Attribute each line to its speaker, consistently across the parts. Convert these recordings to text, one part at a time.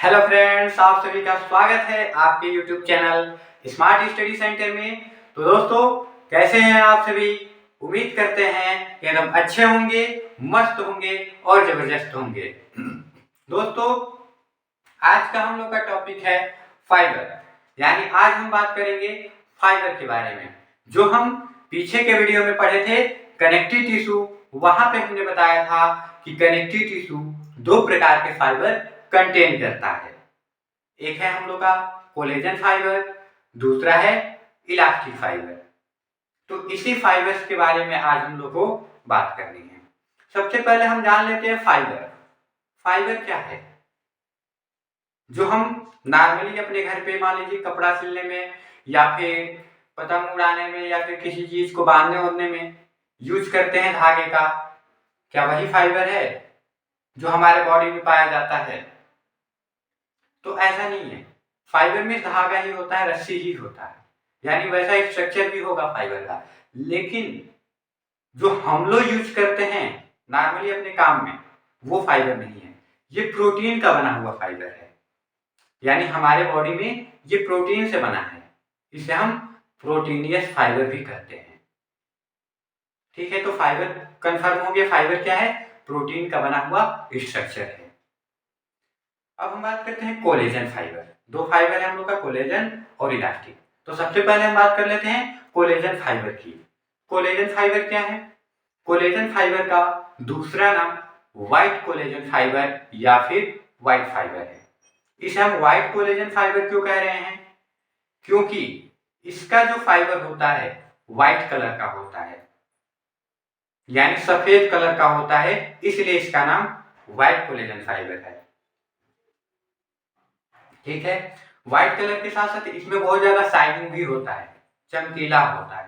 Speaker 1: Hello friends, आप सभी का स्वागत है आपके YouTube channel smart study centre में। तो दोस्तों, कैसे हैं आप सभी? उम्मीद करते हैं कि एकदम अच्छे होंगे, मस्त होंगे और जबरदस्त होंगे। दोस्तों, आज का हम लोग का टॉपिक है फाइबर। यानी आज हम बात करेंगे फाइबर के बारे में। जो हम पीछे के वीडियो में पढ़े थे कनेक्टिव टिश्यू, वहां पे हमने बताया था कि कनेक्टिव टिश्यू दो प्रकार के फाइबर कंटेन करता है। एक है हम लोग का कोलेजन फाइबर, दूसरा है इलास्टिक फाइबर। तो इसी फाइबर्स के बारे में आज हम लोग को बात करनी है। सबसे पहले हम जान लेते हैं फाइबर। फाइबर क्या है? जो हम नॉर्मली अपने घर पे मान लीजिए कपड़ा सिलने में या फिर पतंग उड़ाने में या फिर किसी चीज को बांधने ओढ़ने में यूज करते हैं धागे का, क्या वही फाइबर है जो हमारे बॉडी में पाया जाता है? तो ऐसा नहीं है। फाइबर में धागा ही होता है, रस्सी ही होता है, यानी वैसा स्ट्रक्चर भी होगा फाइबर का। लेकिन जो हम लोग यूज करते हैं नॉर्मली अपने काम में, वो फाइबर नहीं है। ये प्रोटीन का बना हुआ फाइबर है। यानी हमारे बॉडी में ये प्रोटीन से बना है, इसे हम प्रोटीनियस फाइबर भी कहते हैं। ठीक है, तो फाइबर कंफर्म हो गया। फाइबर क्या है? प्रोटीन का बना हुआ स्ट्रक्चर है। अब हम बात करते हैं कोलेजन फाइबर। दो फाइबर है हम लोग का, कोलेजन और इलास्टिक। तो सबसे पहले हम बात कर लेते हैं कोलेजन फाइबर की। कोलेजन फाइबर क्या है? कोलेजन फाइबर का दूसरा नाम व्हाइट कोलेजन फाइबर या फिर व्हाइट फाइबर है। इसे हम व्हाइट कोलेजन फाइबर क्यों कह रहे हैं? क्योंकि इसका जो फाइबर होता है व्हाइट कलर का होता है, यानी सफेद कलर का होता है, इसलिए इसका नाम व्हाइट कोलेजन फाइबर है। ठीक है, व्हाइट कलर के साथ साथ इसमें बहुत ज्यादा शाइनिंग भी होता है, चमकीला होता है।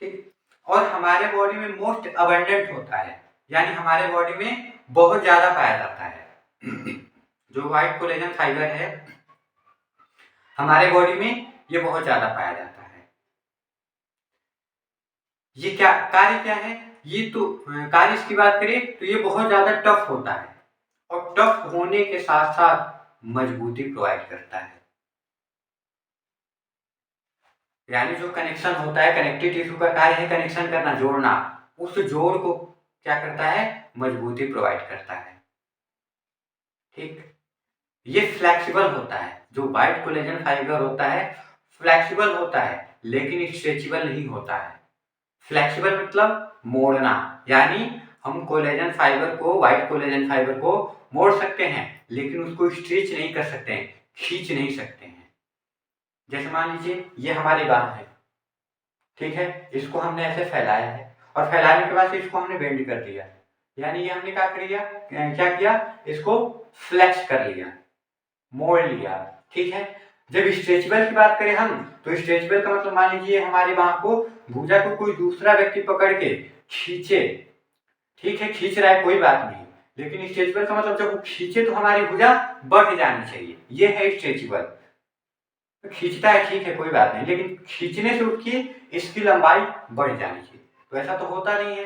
Speaker 1: ठीक, और हमारे बॉडी में मोस्ट अबंडेंट होता है, यानी हमारे बॉडी में बहुत ज्यादा पाया जाता है। जो व्हाइट कोलेजन फाइबर है हमारे बॉडी में ये बहुत ज्यादा पाया जाता है। ये क्या कार्य क्या है? ये तो कार्य इसकी बात करें तो ये बहुत ज्यादा टफ होता है, और टफ होने के साथ साथ मजबूती प्रोवाइड करता है। यानी जो कनेक्शन होता है, कनेक्टिव टिश्यू का कार्य है कनेक्शन करना, जोड़ना। उस जोड़ को क्या करता है? मजबूती प्रोवाइड करता है। ठीक, ये फ्लेक्सिबल होता है। जो व्हाइट कोलेजन फाइबर होता है फ्लेक्सिबल होता है, लेकिन स्ट्रेचेबल नहीं होता है। फ्लेक्सिबल मतलब मोड़ना, यानी हम कोलेजन फाइबर को, व्हाइट कोलेजन फाइबर को मोड़ सकते हैं, लेकिन उसको स्ट्रेच नहीं कर सकते हैं, खींच नहीं सकते हैं। जैसे मान लीजिए ये हमारी बात है, ठीक है, इसको हमने ऐसे फैलाया है और फैलाने के बाद इसको हमने बेंड कर दिया, यानी ये हमने क्या किया? इसको फ्लेक्स कर लिया, मोड़ लिया। ठीक है, जब स्ट्रेचेबल की बात करें हम, तो स्ट्रेचेबल का मतलब मान लीजिए हमारे वहां को, भुजा को कोई दूसरा व्यक्ति पकड़ के खींचे। ठीक है, खींच रहा है कोई बात नहीं, लेकिन स्ट्रेचेबल का मतलब जब वो खींचे तो हमारी भुजा बढ़ जानी चाहिए, ये है स्ट्रेचेबल। तो खींचता है, ठीक है, कोई बात नहीं, लेकिन खींचने से उठ के इसकी लंबाई बढ़ जानी चाहिए। तो ऐसा तो होता नहीं है।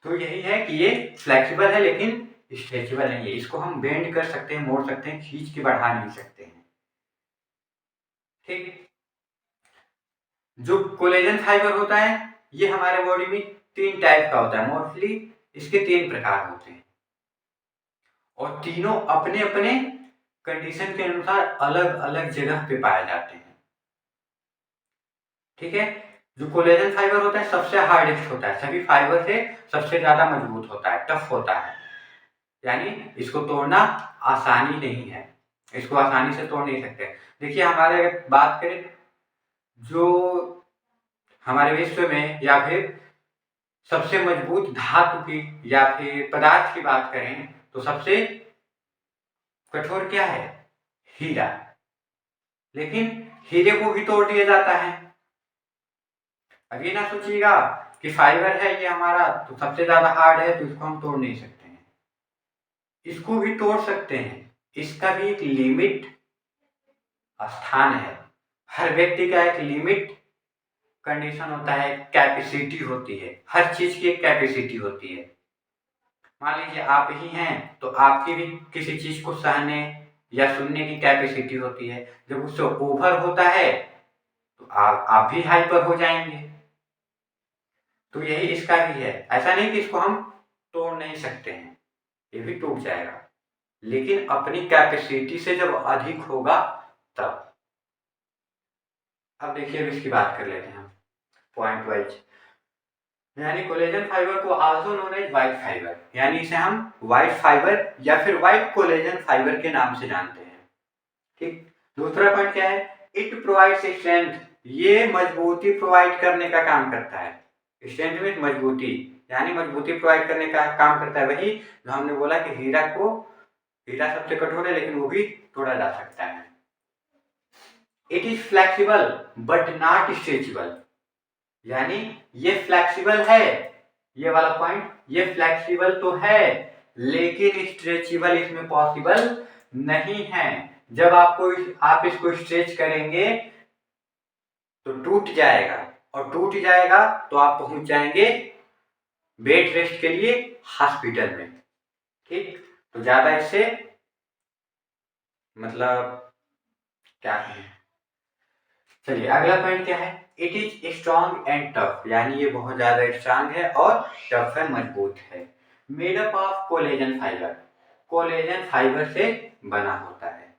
Speaker 1: तो यही है कि ये फ्लेक्सिबल है लेकिन स्ट्रेचेबल नहीं है। इसको हम बेंड कर सकते हैं, मोड़ सकते हैं, खींच के बढ़ा नहीं सकते हैं। ठीक, जो कोलेजन फाइबर होता है ये हमारे बॉडी में तीन टाइप का होता है। मोस्टली इसके तीन प्रकार होते हैं, और तीनों अपने अपने कंडीशन के अनुसार अलग अलग जगह पे पाए जाते हैं। ठीक है, जो कोलेजन फाइबर होता है सबसे हार्डेस्ट होता है, सभी फाइबर से सबसे ज्यादा मजबूत होता है, टफ होता है, यानी इसको तोड़ना आसानी नहीं है, इसको आसानी से तोड़ नहीं सकते। देखिए, हमारे बात करें जो हमारे विश्व में या फिर सबसे मजबूत धातु की या फिर पदार्थ की बात करें, तो सबसे कठोर क्या है? हीरा। लेकिन हीरे को भी तोड़ दिया जाता है। अब ये ना सोचिएगा कि फाइबर है ये हमारा तो सबसे ज्यादा हार्ड है तो इसको हम तोड़ नहीं सकते हैं, इसको भी तोड़ सकते हैं। इसका भी एक लिमिट स्थान है। हर व्यक्ति का एक लिमिट कंडीशन होता है, कैपेसिटी होती है, हर चीज की एक कैपेसिटी होती है। मान लीजिए आप ही हैं तो आपकी भी किसी चीज को सहने या सुनने की कैपेसिटी होती है, जब उससे ओवर होता है तो आप भी हाइपर हो जाएंगे। तो यही इसका भी है, ऐसा नहीं कि इसको हम तोड़ नहीं सकते हैं, ये भी टूट जाएगा, लेकिन अपनी कैपेसिटी से जब अधिक होगा तब। अब देखिए, अब इसकी बात कर लेते हैं हम पॉइंट वाइज। यानी कोलेजन फाइबर को also known as white fibre, यानी इसे हम व्हाइट फाइबर या फिर व्हाइट कोलेजन फाइबर के नाम से जानते हैं। ठीक। दूसरा पॉइंट क्या है, इट प्रोवाइड्स स्ट्रेंथ, ये मजबूती प्रोवाइड करने का काम करता है। स्ट्रेंथ में मजबूती, यानी मजबूती प्रोवाइड करने का काम करता है। वही जो हमने बोला कि हीरा सबसे कठोर है लेकिन वो भी तोड़ा जा सकता है। It is flexible but not stretchable, यानी ये फ्लेक्सिबल है, ये वाला पॉइंट, ये फ्लेक्सिबल तो है लेकिन स्ट्रेचेबल इसमें पॉसिबल नहीं है। जब आप इसको स्ट्रेच करेंगे तो टूट जाएगा, और टूट जाएगा तो आप पहुंच जाएंगे बेड रेस्ट के लिए हॉस्पिटल में। ठीक। तो ज्यादा इससे मतलब क्या है। चलिए अगला पॉइंट क्या है, it is strong and tough, यानी ये बहुत ज्यादा स्ट्रॉन्ग है और टफ है, मजबूत है। Made up of collagen fibre, collagen fibre से बना होता है।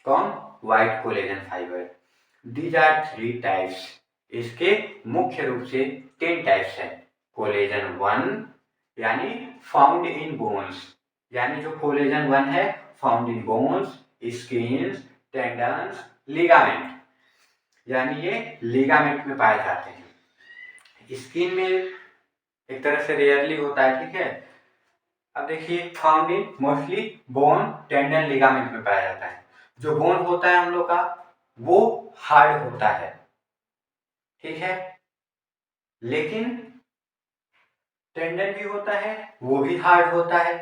Speaker 1: कौन? White collagen fibre. These are 3 types, इसके मुख्य रूप से 10 टाइप्स हैं। कोलेजन 1 यानी फाउंड इन बोन्स, यानी जो कोलेजन 1 है found in bones, skin, tendons, ligament, यानी ये लिगामेंट में पाए जाते हैं। स्किन में एक तरह से रेयरली होता है। ठीक है। अब देखिए, found in mostly bone, tendon, ligament में पाया जाता है। जो बोन होता है हम लोग का वो हार्ड होता है, ठीक है, लेकिन टेंडन भी होता है वो भी हार्ड होता है,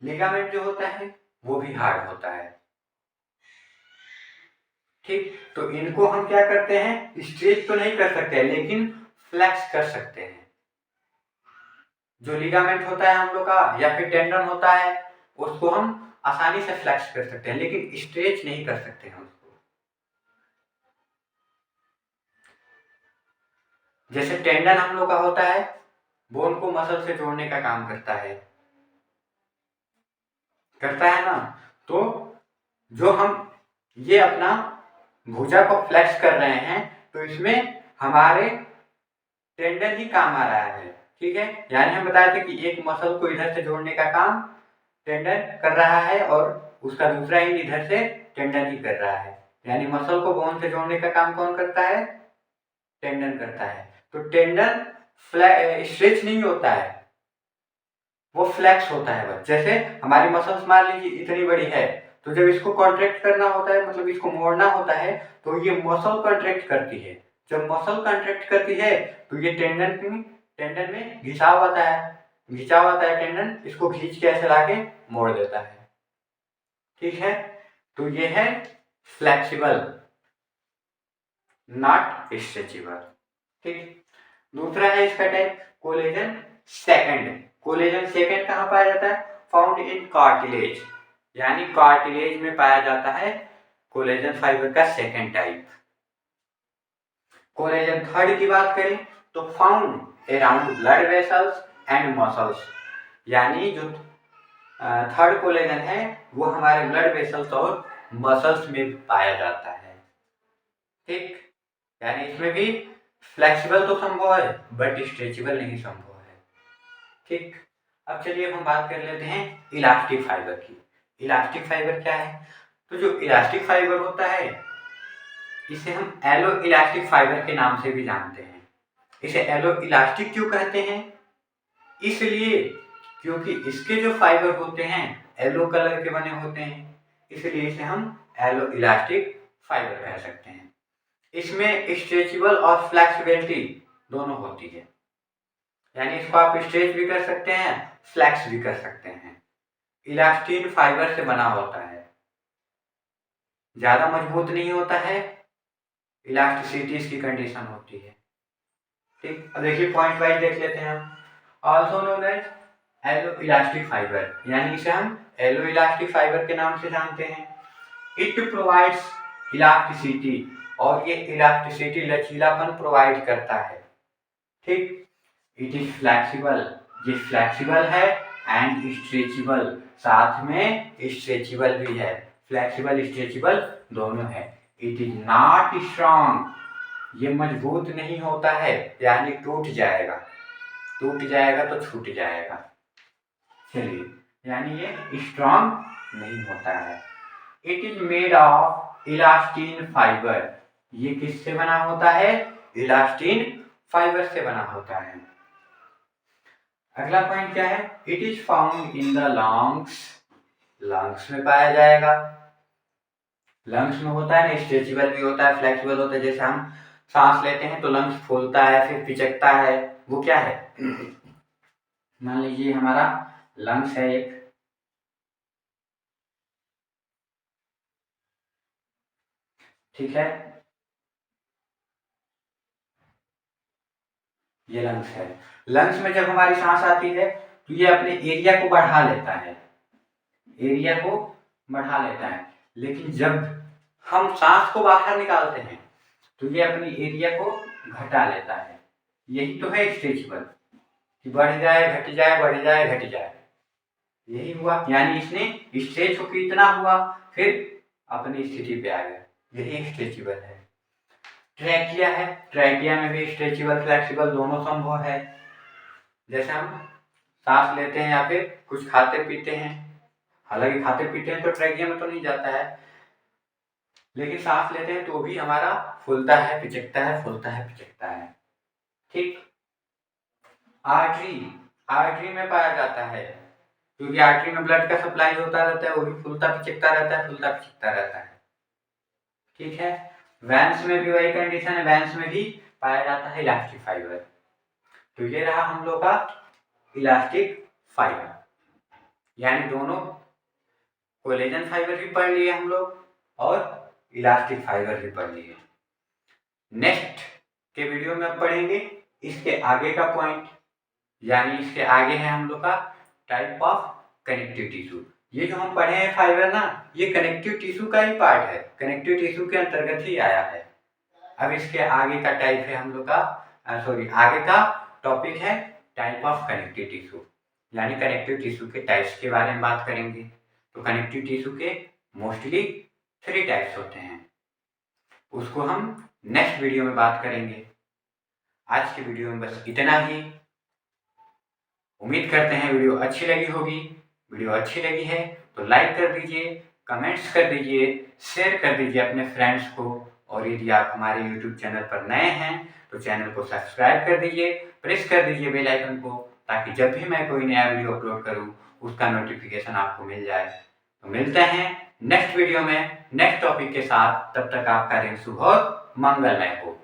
Speaker 1: लिगामेंट जो होता है वो भी हार्ड होता है। ठीक। तो इनको हम क्या करते हैं, स्ट्रेच तो नहीं कर सकते लेकिन फ्लेक्स कर सकते हैं। जो लिगामेंट होता है हम लोग का या फिर टेंडन होता है उसको हम आसानी से फ्लेक्स कर सकते हैं लेकिन स्ट्रेच नहीं कर सकते हैं उसको। जैसे टेंडन हम लोग का होता है, बोन को मसल से जोड़ने का काम करता है ना। तो जो हम ये अपना भुजा को फ्लेक्स कर रहे हैं तो इसमें हमारे टेंडन ही काम आ रहा है। ठीक है। यानी हम बताए थे कि एक मसल को इधर से जोड़ने का काम टेंडन कर रहा है और उसका दूसरा एंड इधर से टेंडन ही कर रहा है। यानी मसल को बोन से जोड़ने का काम कौन करता है? टेंडन करता है। तो टेंडन स्ट्रेच नहीं होता है, वो फ्लेक्स होता है बस। जैसे हमारी मसल्स मान लीजिए इतनी बड़ी है तो जब इसको कॉन्ट्रैक्ट करना होता है, मतलब इसको मोड़ना होता है, तो ये मसल कॉन्ट्रैक्ट करती है। जब मसल कॉन्ट्रैक्ट करती है तो ये टेंडन में घिसाव आता है टेंडन इसको खींच के ऐसे लाके मोड़ देता है। ठीक है। तो ये है फ्लेक्सिबल, नॉट स्ट्रेचेबल। ठीक। दूसरा है इसका type collagen second. Collagen second कहाँ पाया जाता है? फाउंड इन कार्टिलेज, यानी कार्टिलेज में पाया जाता है कोलेजन फाइबर का सेकंड टाइप। कोलेजन थर्ड की बात करें तो found around blood vessels and muscles, यानी जो थर्ड कोलेजन है वो हमारे ब्लड वेसल्स और मसल्स में पाया जाता है। ठीक। यानी इसमें भी फ्लेक्सिबल तो संभव है बट स्ट्रेचेबल नहीं संभव है। ठीक। अब चलिए हम बात कर लेते हैं इलास्टिक फाइबर की। इलास्टिक फाइबर क्या है? तो जो इलास्टिक फाइबर होता है इसे हम एलो इलास्टिक फाइबर के नाम से भी जानते हैं। इसे एलो इलास्टिक क्यों कहते हैं? इसलिए क्योंकि इसके जो फाइबर होते हैं येलो कलर के बने होते हैं, इसलिए इसे हम एलो इलास्टिक फाइबर कह सकते हैं। इसमें स्ट्रेचेबल और फ्लेक्सिबिलिटी दोनों होती है, यानी इसको आप स्ट्रेच भी कर सकते हैं, फ्लेक्स भी कर सकते हैं। इलास्टिन फाइबर से बना होता है, ज्यादा मजबूत नहीं होता है, इलास्टिसिटी इसकी कंडीशन होती है। ठीक। अब देखिए पॉइंट वाइज देख लेते हैं हम। Also known as yellow elastic fibre, यानी इसे हम एलो इलास्टिक फाइबर के नाम से जानते हैं। इट प्रोवाइड्स इलास्टिसिटी, और ये इलास्टिसिटी लचीलापन प्रोवाइड करता है। ठीक। इट इज फ्लैक्सिबल, ये फ्लैक्सिबल है, एंड स्ट्रेचेबल, साथ में स्ट्रेचेबल भी है। फ्लैक्सिबल स्ट्रेचेबल दोनों है। इट इज नॉट स्ट्रॉन्ग, ये मजबूत नहीं होता है, यानी टूट जाएगा, टूट जाएगा तो छूट जाएगा। चलिए, यानी ये स्ट्रॉन्ग नहीं होता है। It is made of elastin fibre, ये किससे बना होता है? इलास्टीन फाइबर से बना होता है। अगला पॉइंट क्या है? It is found in the lungs, lungs में पाया जाएगा। लंग्स में होता है ना, स्ट्रेचेबल भी होता है, फ्लेक्सिबल होता है। जैसे हम सांस लेते हैं तो लंग्स फूलता है, फिर पिचकता है, वो क्या है? मान लीजिए हमारा लंग्स है एक, ठीक है, ये लंग्स है। लंग्स में जब हमारी सांस आती है तो ये अपने एरिया को बढ़ा लेता है, एरिया को बढ़ा लेता है। लेकिन जब हम सांस को बाहर निकालते हैं तो ये अपनी एरिया को घटा लेता है। यही तो है स्ट्रेचेबल, कि बढ़ जाए घट जाए, बढ़ जाए घट जाए, यही हुआ। यानी इसने स्ट्रेच होकर इतना हुआ, फिर अपनी स्थिति पे आ गया, यही स्ट्रेचेबल है। ट्रैकिया है, ट्रैकिया में भी स्ट्रेचेबल फ्लेक्सिबल दोनों संभव है। जैसे हम सांस लेते हैं या फिर कुछ खाते पीते हैं, हालांकि खाते पीते हैं तो ट्रैकिया में तो नहीं जाता है, लेकिन सांस लेते हैं तो भी हमारा फूलता है पिचकता है, फूलता है पिचकता है। ठीक। आर्टरी, आर्टरी में पाया जाता है, क्योंकि आर्टरी में ब्लड का सप्लाई होता रहता है, वो भी फूलता पिचकता रहता है, फूलता पिचकता रहता है। ठीक है। वैन्स में भी वही कंडीशन है, वैन्स में भी पाया जाता है इलास्टिक फाइबर। तो ये रहा हम लोग का इलास्टिक फाइबर, यानी दोनों कोलेजन फाइबर भी पढ़ लिए हम लोग और इलास्टिक फाइबर भी पढ़ लिए। नेक्स्ट के वीडियो में अब पढ़ेंगे इसके आगे का पॉइंट, यानी इसके आगे है हम लोग का टाइप ऑफ कनेक्टिव टिश्यू। ये जो हम पढ़े हैं फाइबर ना, ये कनेक्टिव टिश्यू का ही पार्ट है, कनेक्टिव टिश्यू के अंतर्गत ही आया है। अब इसके आगे का टाइप है हम लोग का, आगे का टॉपिक है टाइप ऑफ कनेक्टिव टिश्यू, यानी कनेक्टिव टिश्यू के टाइप्स के बारे में बात करेंगे। तो कनेक्टिव टिश्यू के मोस्टली 3 टाइप्स होते हैं, उसको हम नेक्स्ट वीडियो में बात करेंगे। आज की वीडियो में बस इतना ही। उम्मीद करते हैं वीडियो अच्छी लगी होगी। वीडियो अच्छी लगी है तो लाइक कर दीजिए, कमेंट्स कर दीजिए, शेयर कर दीजिए अपने फ्रेंड्स को, और यदि आप हमारे यूट्यूब चैनल पर नए हैं तो चैनल को सब्सक्राइब कर दीजिए, प्रेस कर दीजिए बेल आइकन को, ताकि जब भी मैं कोई नया वीडियो अपलोड करूं उसका नोटिफिकेशन आपको मिल जाए। तो मिलते हैं नेक्स्ट वीडियो में नेक्स्ट टॉपिक के साथ, तब तक आपका दिन शुभ और मंगलमय हो।